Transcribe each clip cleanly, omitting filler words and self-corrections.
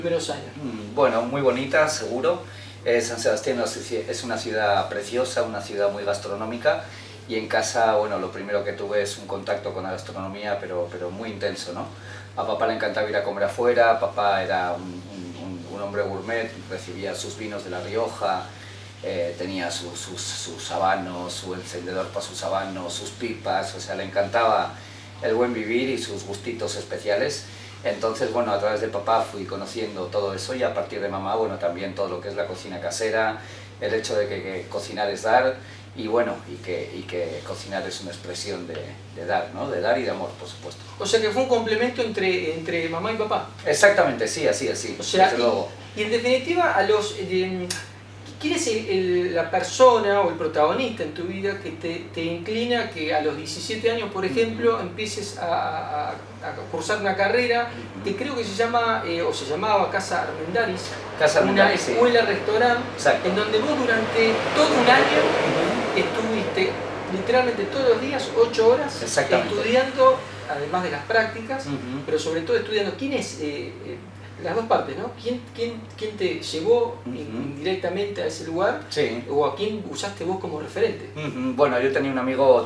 Primeros años. Bueno, muy bonita, seguro. San Sebastián es una ciudad preciosa, una ciudad muy gastronómica, y en casa, bueno, lo primero que tuve es un contacto con la gastronomía, pero muy intenso, ¿no? A papá le encantaba ir a comer afuera, papá era un hombre gourmet, recibía sus vinos de La Rioja, tenía sus habanos, su encendedor para sus habanos, sus pipas, o sea, le encantaba el buen vivir y sus gustitos especiales. Entonces, bueno, a través de papá fui conociendo todo eso, y a partir de mamá, bueno, también todo lo que es la cocina casera, el hecho de que cocinar es dar, y bueno, y que cocinar es una expresión de dar, ¿no? De dar y de amor, por supuesto. O sea que fue un complemento entre mamá y papá. Exactamente, sí, así, O sea, desde luego. Y en definitiva, ¿quién es la persona o el protagonista en tu vida que te inclina que a los 17 años, por ejemplo, empieces a cursar una carrera que creo que se llama, o se llamaba Casa Armendáriz, una escuela-restaurante, en donde vos durante todo un año estuviste literalmente todos los días 8 horas estudiando, además de las prácticas, pero sobre todo estudiando. ¿Quién es? Las dos partes, ¿no? ¿Quién te llevó indirectamente a ese lugar? Sí. ¿O a quién usaste vos como referente? Bueno, yo tengo un amigo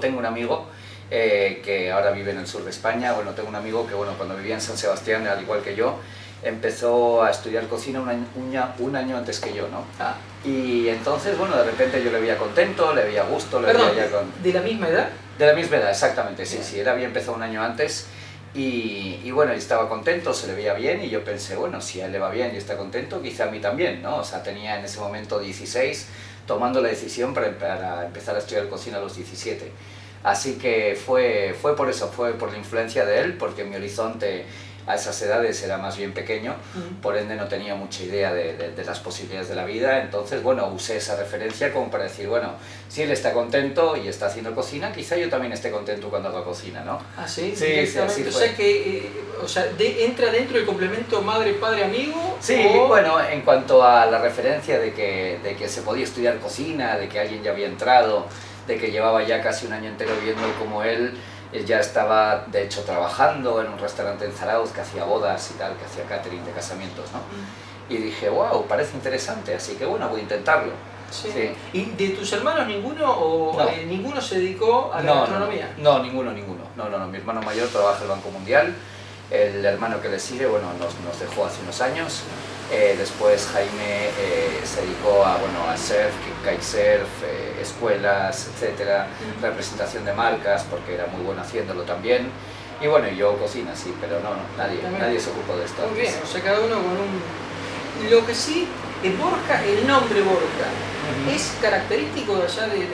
que ahora vive en el sur de España. Bueno, tengo un amigo que, bueno, cuando vivía en San Sebastián, al igual que yo, empezó a estudiar cocina un año antes que yo, ¿no? Ah. Y entonces, bueno, de repente yo le veía contento, le veía gusto, le Perdón, veía ¿de la misma edad? De la misma edad, exactamente, sí, él había empezado un año antes. Y bueno, estaba contento, se le veía bien, y yo pensé, bueno, si a él le va bien y está contento, quizá a mí también, ¿no? O sea, tenía en ese momento 16, tomando la decisión para empezar a estudiar cocina a los 17. Así que fue por eso, fue por la influencia de él, porque mi horizonte a esas edades era más bien pequeño, por ende no tenía mucha idea de las posibilidades de la vida. Entonces, bueno, usé esa referencia como para decir, bueno, si él está contento y está haciendo cocina, quizá yo también esté contento cuando haga cocina, ¿no? ¿Ah, sí? Sí, así fue. O sea que entra dentro del complemento madre, padre, amigo. Sí, bueno, en cuanto a la referencia de que se podía estudiar cocina, de que alguien ya había entrado, de que llevaba ya casi un año entero viendo como él ya estaba, de hecho, trabajando en un restaurante en Zarauz que hacía bodas y tal, que hacía catering de casamientos, ¿no? Y dije, wow, parece interesante, así que bueno, voy a intentarlo. Sí. Sí. ¿Y de tus hermanos ninguno ninguno se dedicó a la gastronomía? No, ninguno. No, mi hermano mayor trabaja en el Banco Mundial, el hermano que le sigue, bueno, nos dejó hace unos años. Después Jaime se dedicó a surf, kitesurf, escuelas, etcétera, representación de marcas, porque era muy bueno haciéndolo también. Y bueno, yo cocina, sí, pero nadie se ocupó de esto. Muy bien, o sea, cada uno con un... Lo que sí, Borja, el nombre Borja, ¿es característico de allá de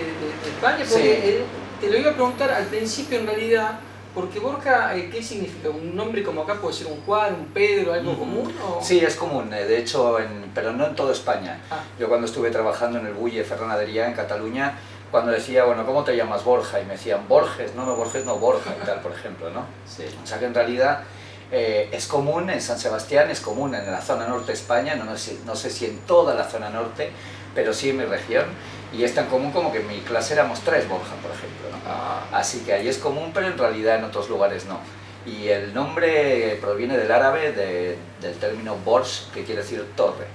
España? Porque te lo iba a preguntar al principio en realidad, porque Borja, ¿qué significa? ¿Un nombre como acá puede ser un Juan, un Pedro, algo común? ¿O? Sí, es común, de hecho, pero no en toda España. Yo cuando estuve trabajando en el Bulle Ferran Adrià en Cataluña, cuando decía, bueno, ¿cómo te llamas? Borja, y me decían, Borges, no, Borges no, Borja y tal, por ejemplo, ¿no? Sí. O sea que en realidad es común en San Sebastián, es común en la zona norte de España, no sé si en toda la zona norte, pero sí en mi región. Y es tan común como que en mi clase éramos 3 Borja, por ejemplo, ¿no? Así que ahí es común, pero en realidad en otros lugares no. Y el nombre proviene del árabe, del término borsh, que quiere decir torre.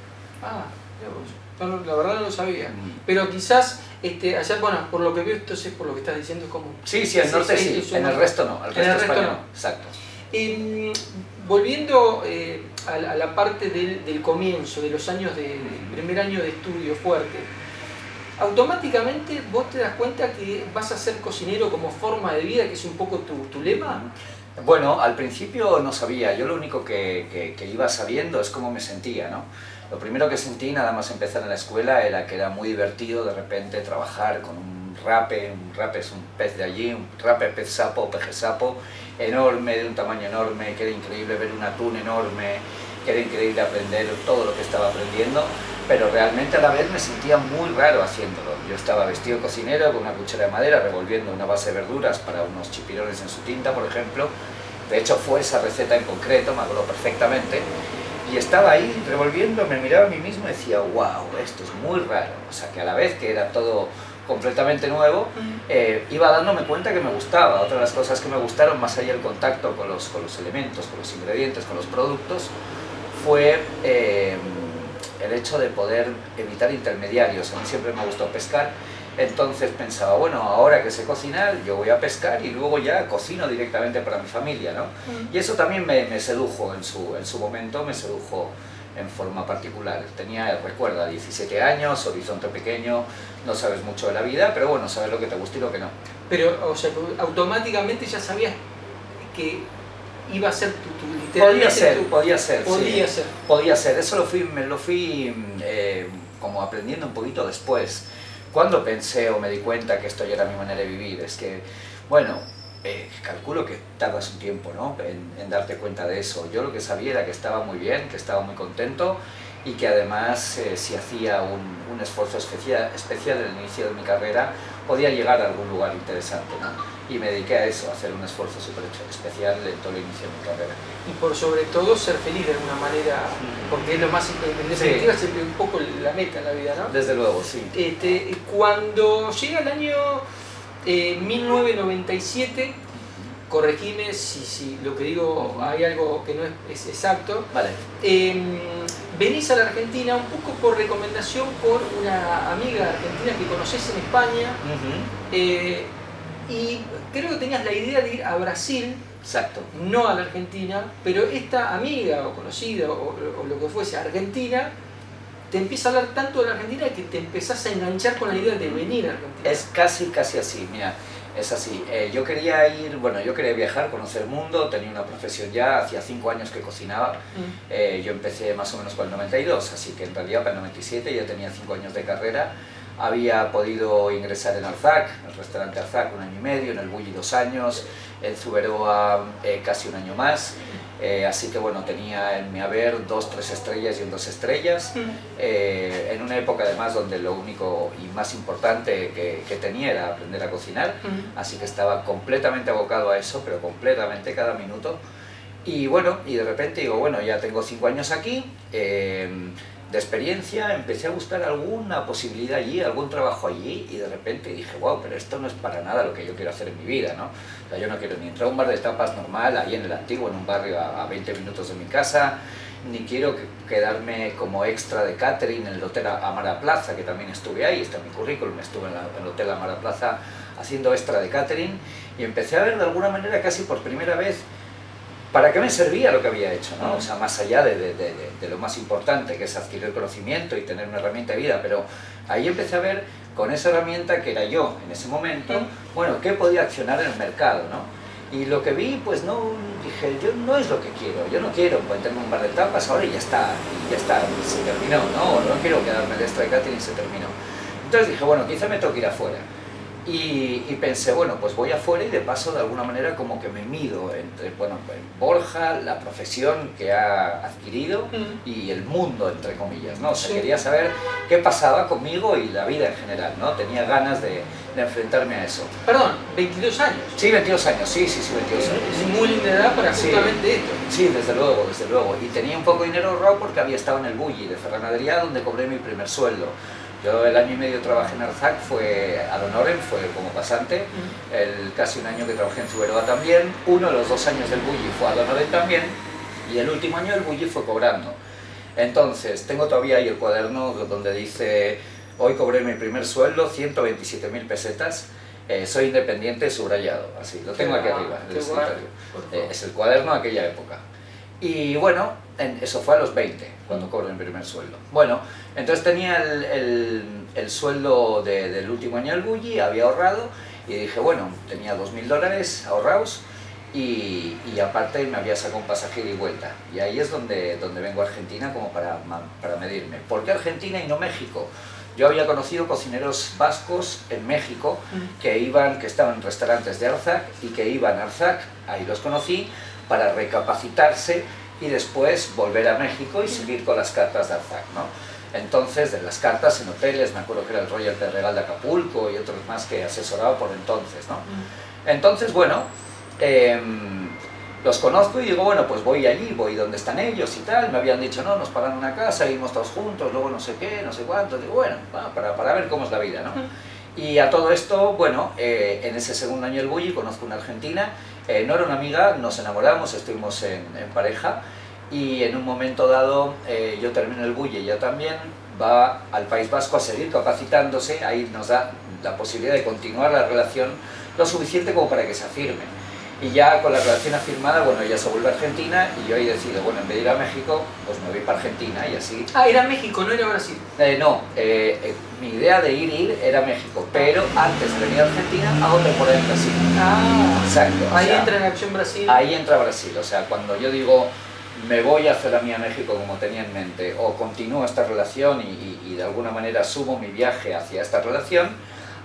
No, la verdad no lo sabía. Pero quizás allá, bueno, por lo que veo, entonces por lo que estás diciendo es común. Sí, el norte sí, en el resto no, el resto español no. Exacto. Volviendo a la parte del comienzo, de los años del primer año de estudio fuerte, automáticamente vos te das cuenta que vas a ser cocinero como forma de vida, que es un poco tu lema. Bueno, al principio no sabía, yo lo único que iba sabiendo es cómo me sentía, ¿no? Lo primero que sentí nada más empezar en la escuela era que era muy divertido de repente trabajar con un rape es un pez de allí, un rape pez sapo, peje sapo, enorme, de un tamaño enorme, que era increíble ver un atún enorme, que era increíble aprender todo lo que estaba aprendiendo, pero realmente a la vez me sentía muy raro haciéndolo. Yo estaba vestido cocinero con una cuchara de madera revolviendo una base de verduras para unos chipirones en su tinta, por ejemplo. De hecho fue esa receta en concreto, me acuerdo perfectamente. Y estaba ahí revolviendo, me miraba a mí mismo y decía, wow, esto es muy raro. O sea, que a la vez que era todo completamente nuevo, iba dándome cuenta que me gustaba. Otra de las cosas que me gustaron, más allá del contacto con los elementos, con los ingredientes, con los productos, fue el hecho de poder evitar intermediarios. A mí siempre me gustó pescar, entonces pensaba, bueno, ahora que sé cocinar, yo voy a pescar y luego ya cocino directamente para mi familia, ¿no? Y eso también me sedujo en su momento, me sedujo en forma particular. Tenía, recuerda, 17 años, horizonte pequeño, no sabes mucho de la vida, pero bueno, sabes lo que te gusta y lo que no. Pero, o sea, automáticamente ya sabías que iba a ser tu literalmente podía ser. Podía ser. Eso me lo fui como aprendiendo un poquito después. Cuando pensé o me di cuenta que esto ya era mi manera de vivir, es que, bueno, calculo que tardas un tiempo, ¿no?, en darte cuenta de eso. Yo lo que sabía era que estaba muy bien, que estaba muy contento y que además si hacía un esfuerzo especial en el inicio de mi carrera, podía llegar a algún lugar interesante, ¿no? Y me dediqué a eso, a hacer un esfuerzo súper especial en todo el inicio de mi carrera. Y por sobre todo ser feliz de alguna manera, porque es lo más, en definitiva, es un poco la meta en la vida, ¿no? Desde luego, sí. Cuando llega el año 1997, corregime si lo que digo hay algo que no es exacto. Vale. Venís a la Argentina un poco por recomendación por una amiga argentina que conocés en España. Y creo que tenías la idea de ir a Brasil. Exacto. No a la Argentina, pero esta amiga o conocida o lo que fuese argentina te empieza a hablar tanto de la Argentina que te empezás a enganchar con la idea de venir a Argentina. Es casi así, mira, es así. Yo quería viajar, conocer el mundo, tenía una profesión ya, hacía 5 años que cocinaba. Yo empecé más o menos con el 92, así que en realidad para el 97 ya tenía 5 años de carrera. Había podido ingresar en Arzac, el restaurante Arzac, 1 año y medio, en el Bulli 2 años, en Zuberoa casi 1 año más. Así que bueno, tenía en mi haber 2, 3 estrellas y un 2 estrellas. En una época además donde lo único y más importante que tenía era aprender a cocinar. Así que estaba completamente abocado a eso, pero completamente cada minuto. Y bueno, y de repente digo, bueno, ya tengo 5 años aquí. De experiencia, empecé a buscar alguna posibilidad allí, algún trabajo allí, y de repente dije, wow, pero esto no es para nada lo que yo quiero hacer en mi vida, ¿no? O sea, yo no quiero ni entrar a un bar de tapas normal, ahí en el Antiguo, en un barrio a 20 minutos de mi casa, ni quiero quedarme como extra de catering en el Hotel Amara Plaza, que también estuve ahí, está en mi currículum, estuve en el Hotel Amara Plaza haciendo extra de catering, y empecé a ver de alguna manera, casi por primera vez, ¿para qué me servía lo que había hecho, ¿no? O sea, más allá de lo más importante, que es adquirir conocimiento y tener una herramienta de vida, pero ahí empecé a ver con esa herramienta que era yo en ese momento, bueno, qué podía accionar en el mercado, ¿no? Y lo que vi, pues no, dije, yo no es lo que quiero, yo no quiero meterme en un bar de tapas ahora y ya está, se terminó, ¿no? No quiero quedarme de extra de catering y se terminó. Entonces dije, bueno, quizá me tengo que ir afuera. Y pensé, bueno, pues voy afuera y de paso de alguna manera como que me mido entre, bueno, en Borja, la profesión que ha adquirido y el mundo, entre comillas, ¿no? O sea, quería saber qué pasaba conmigo y la vida en general, ¿no? Tenía ganas de enfrentarme a eso. Perdón, 22 años. Sí, 22 años, sí, 22 años. Es muy linda edad para justamente esto. Sí, desde luego. Y tenía un poco de dinero ahorrado porque había estado en el Bulli de Ferran Adrià, donde cobré mi primer sueldo. Yo el año y medio trabajé en Arzac, fue ad honorem, fue como pasante, casi 1 año que trabajé en Zuberoa también, uno de los 2 años del Bulli fue ad honorem también, y el último año del Bulli fue cobrando. Entonces, tengo todavía ahí el cuaderno donde dice, hoy cobré mi primer sueldo, 127.000 pesetas, soy independiente, subrayado, así, lo tengo aquí arriba, en el escritorio. Es el cuaderno de aquella época. Y bueno, eso fue a los 20, cuando cobré mi primer sueldo. Bueno, entonces tenía el sueldo del último año del Bulli, había ahorrado, y dije, bueno, tenía $2.000 ahorrados, y aparte me había sacado un pasaje de ida y vuelta. Y ahí es donde vengo a Argentina como para medirme. ¿Por qué Argentina y no México? Yo había conocido cocineros vascos en México que estaban en restaurantes de Arzac y que iban a Arzac, ahí los conocí, para recapacitarse y después volver a México y seguir con las cartas de Arzac, ¿no? Entonces, de las cartas en hoteles, me acuerdo que era el Royal Pedregal de Acapulco y otros más que asesoraba por entonces, ¿no? Entonces, bueno, los conozco y digo, bueno, pues voy allí, voy donde están ellos y tal. Me habían dicho, no, nos pagan una casa, vivimos todos juntos, luego no sé qué, no sé cuánto. Digo, bueno, para ver cómo es la vida, ¿no? Y a todo esto, bueno, en ese segundo año del Bulli conozco una argentina, no era una amiga, nos enamoramos, estuvimos en pareja, y en un momento dado yo termino el BULLE, ella también, va al País Vasco a seguir capacitándose, ahí nos da la posibilidad de continuar la relación lo suficiente como para que se afirme. Y ya con la relación afirmada, bueno, ella se vuelve a Argentina y yo ahí decido, bueno, en vez de ir a México, pues me voy para Argentina y así. Ah, era México, no era Brasil. No, mi idea de ir era México, pero antes de venir a Argentina hago temporada en Brasil. Ah, exacto. Ahí entra en acción Brasil. Ahí entra Brasil, o sea, cuando yo digo me voy a hacer a mí a México como tenía en mente, o continúo esta relación y de alguna manera sumo mi viaje hacia esta relación,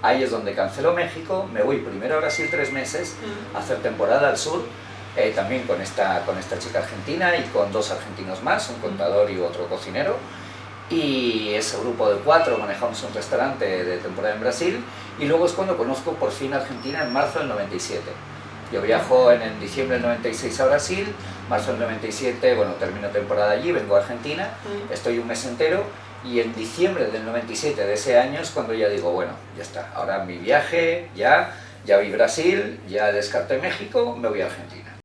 ahí es donde cancelo México, me voy primero a Brasil 3 meses a hacer temporada al sur, también con esta chica argentina y con 2 argentinos más, un contador y otro cocinero, y ese grupo de 4 manejamos un restaurante de temporada en Brasil, y luego es cuando conozco por fin Argentina en marzo del 97. Yo viajo en diciembre del 96 a Brasil, marzo del 97, bueno, termino temporada allí, vengo a Argentina, estoy un mes entero, y en diciembre del 97 de ese año es cuando ya digo, bueno, ya está, ahora mi viaje, ya vi Brasil, ya descarté México, me voy a Argentina.